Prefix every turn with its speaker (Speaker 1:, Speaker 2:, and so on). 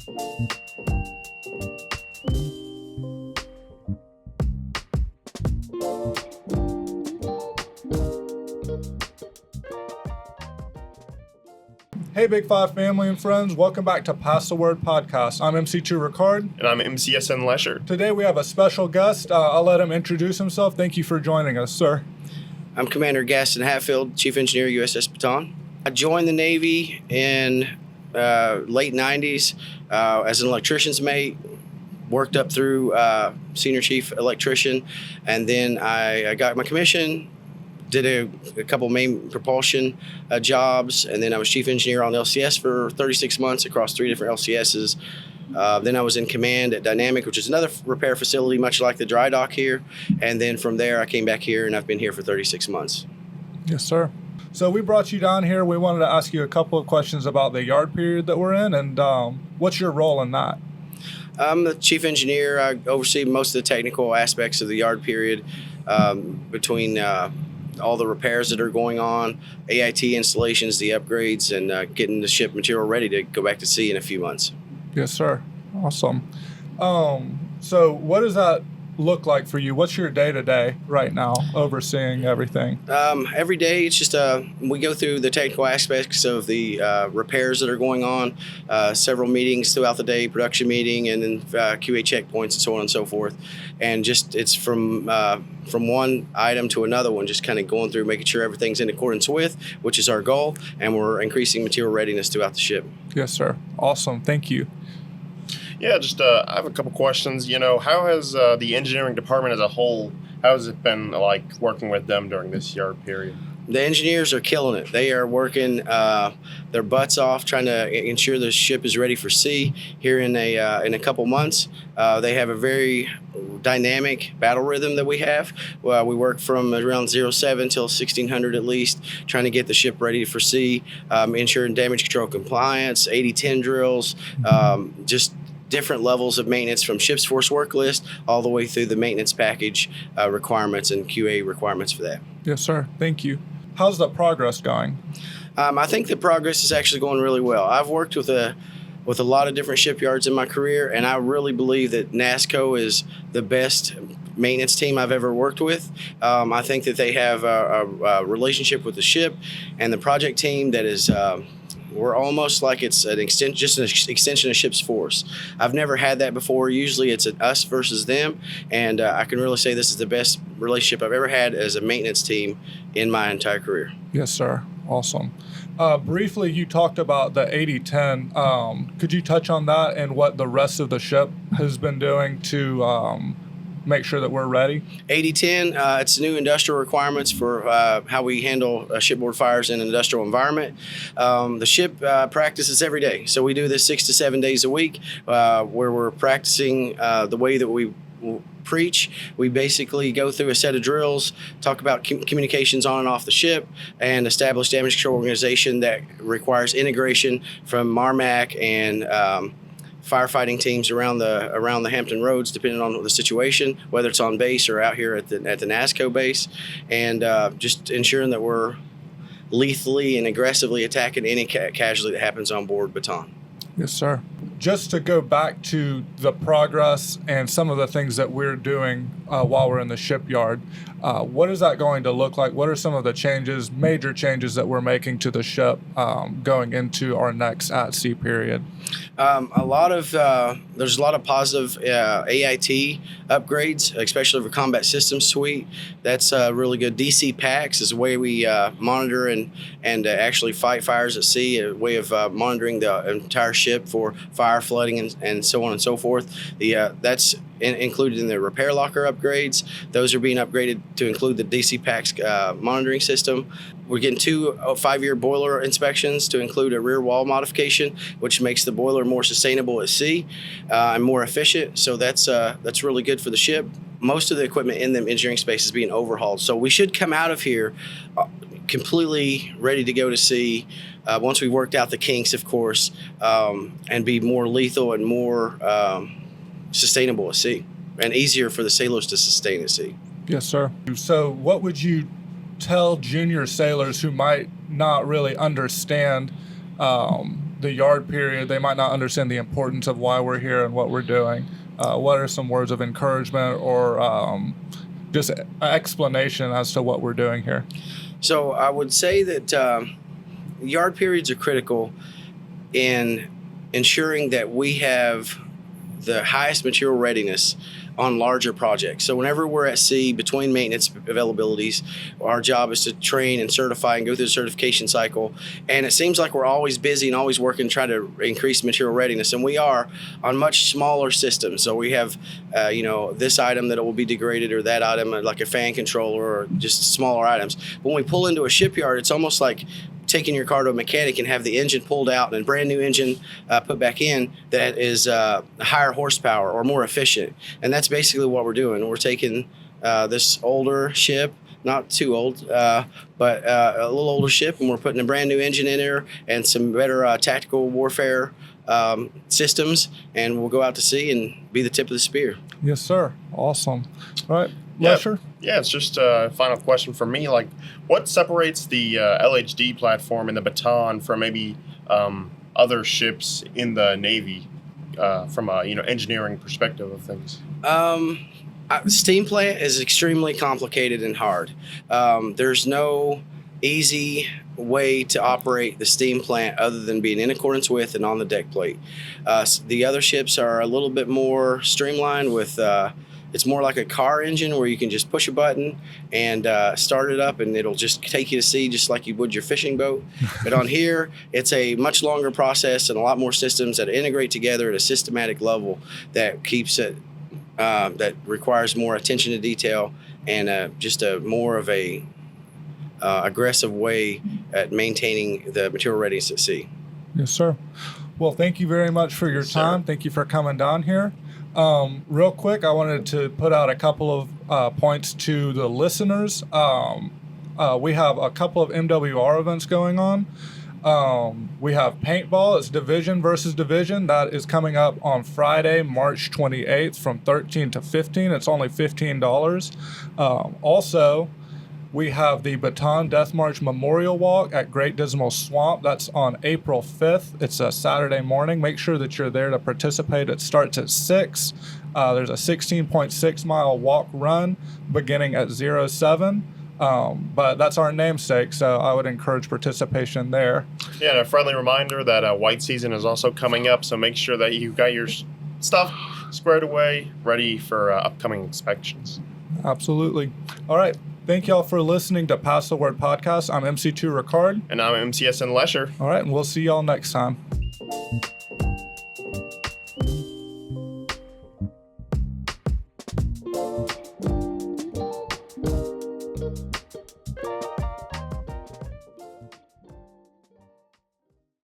Speaker 1: Hey, Big Five family and friends, welcome back to Pass the Word Podcast. I'm MC2 Ricard.
Speaker 2: And I'm MCSN Lesher.
Speaker 1: Today we have a special guest. I'll let him introduce himself. Thank you for joining us, sir.
Speaker 3: I'm Commander Gaston Hatfield, Chief Engineer, USS Bataan. I joined the Navy in late 90s as an electrician's mate, worked up through Senior Chief Electrician, and then I got my commission, did a couple main propulsion jobs, and then I was chief engineer on LCS for 36 months across 3 different LCSs. Then I was in command at Dynamic, which is another repair facility, much like the dry dock here. And then from there, I came back here, and I've been here for 36 months.
Speaker 1: Yes, sir. So we brought you down here. We wanted to ask you a couple of questions about the yard period that we're in, and what's your role in that?
Speaker 3: I'm the chief engineer. I oversee most of the technical aspects of the yard period between all the repairs that are going on, AIT installations, the upgrades, and getting the ship material ready to go back to sea in a few months.
Speaker 1: Yes, sir. Awesome. So what does that look like for you? What's your day-to-day right now, overseeing everything?
Speaker 3: Every day, it's just we go through the technical aspects of the repairs that are going on, several meetings throughout the day, production meeting, and then QA checkpoints and so on and so forth. And just it's from one item to another one, just kind of going through, making sure everything's in accordance with, which is our goal, and we're increasing material readiness throughout the ship.
Speaker 1: Yes, sir. Awesome. Thank you.
Speaker 2: Yeah, just I have a couple questions. You know, how has the engineering department as a whole, how has it been like working with them during this yard period?
Speaker 3: The engineers are killing it. They are working their butts off trying to ensure the ship is ready for sea here in a couple months. They have a very dynamic battle rhythm that we have. We work from around 07 till 1600 at least, trying to get the ship ready for sea, ensuring damage control compliance, 80-10 drills, just different levels of maintenance from ship's force work list all the way through the maintenance package requirements and QA requirements for that.
Speaker 1: Yes, sir. Thank you. How's the progress going?
Speaker 3: I think the progress is actually going really well. I've worked with a lot of different shipyards in my career, and I really believe that NASSCO is the best maintenance team I've ever worked with. I think that they have a relationship with the ship and the project team that is we're almost like it's an extension of ship's force. I've never had that before. Usually it's an us versus them, and I can really say this is the best relationship I've ever had as a maintenance team in my entire career.
Speaker 1: Yes, sir. Awesome. Briefly, you talked about the 80-10. Could you touch on that and what the rest of the ship has been doing to make sure that we're ready?
Speaker 3: 80-10, it's new industrial requirements for how we handle shipboard fires in an industrial environment. The ship practices every day. So we do this 6 to 7 days a week where we're practicing the way that we preach. We basically go through a set of drills, talk about communications on and off the ship, and establish damage control organization that requires integration from MARMAC and firefighting teams around the Hampton Roads, depending on the situation, whether it's on base or out here at the NASSCO base, and just ensuring that we're lethally and aggressively attacking any casualty that happens on board Bataan.
Speaker 1: Yes, sir. Just to go back to the progress and some of the things that we're doing while we're in the shipyard, what is that going to look like? What are some of the changes, major changes that we're making to the ship going into our next at-sea period? There's a lot of positive AIT upgrades, especially for Combat Systems Suite. That's really good. DC PACS is a way we monitor and actually fight fires at sea, a way of monitoring the entire ship for fire, flooding, and so on and so forth. That's included in the repair locker upgrades. Those are being upgraded to include the DC PACS monitoring system. We're getting 2 5-year boiler inspections to include a rear wall modification, which makes the boiler more sustainable at sea and more efficient. So that's really good for the ship. Most of the equipment in the engineering space is being overhauled. So we should come out of here completely ready to go to sea once we've worked out the kinks, of course, and be more lethal and more sustainable at sea and easier for the sailors to sustain at sea. Yes, sir. So what would you tell junior sailors who might not really understand
Speaker 4: the yard period, they might not understand the importance of why we're here and what we're doing. What are some words of encouragement or just an explanation as to what we're doing here?
Speaker 3: So I would say that yard periods are critical in ensuring that we have the highest material readiness on larger projects. So whenever we're at sea between maintenance availabilities, our job is to train and certify and go through the certification cycle. And it seems like we're always busy and always working to try to increase material readiness. And we are on much smaller systems. So we have, this item that it will be degraded, or that item like a fan controller, or just smaller items. But when we pull into a shipyard, it's almost like taking your car to a mechanic and have the engine pulled out and a brand new engine put back in that is higher horsepower or more efficient. And that's basically what we're doing. We're taking this older ship, not too old, but a little older ship, and we're putting a brand new engine in there and some better tactical warfare systems, and we'll go out to sea and be the tip of the spear.
Speaker 4: Yes, sir. Awesome. All right.
Speaker 2: Yeah.
Speaker 4: Lesher?
Speaker 2: Yeah, it's just a final question for me. Like, what separates the LHD platform in the Bataan from maybe other ships in the Navy from a engineering perspective of things?
Speaker 3: Steam plant is extremely complicated and hard. There's no easy way to operate the steam plant other than being in accordance with and on the deck plate. The other ships are a little bit more streamlined with it's more like a car engine where you can just push a button and start it up, and it'll just take you to sea just like you would your fishing boat. But on here, it's a much longer process and a lot more systems that integrate together at a systematic level that keeps it, that requires more attention to detail and just a more of a aggressive way at maintaining the material readiness at sea.
Speaker 4: Yes, sir. Well, thank you very much for your time. Thank you for coming down here. Real quick, I wanted to put out a couple of points to the listeners. We have a couple of MWR events going on. We have paintball. It's division versus division. That is coming up on Friday, March 28th from 13 to 15. It's only $15. Also, we have the Bataan Death March Memorial Walk at Great Dismal Swamp. That's on April 5th. It's a Saturday morning. Make sure that you're there to participate. It starts at 6. There's a 16.6 mile walk run beginning at 07. But that's our namesake, so I would encourage participation there.
Speaker 2: Yeah, and a friendly reminder that white season is also coming up, so make sure that you've got your stuff squared away, ready for upcoming inspections.
Speaker 4: Absolutely. All right. Thank y'all for listening to Pass the Word Podcast. I'm MC2 Ricard.
Speaker 2: And I'm MCSN Lesher.
Speaker 4: All right, and we'll see y'all next time.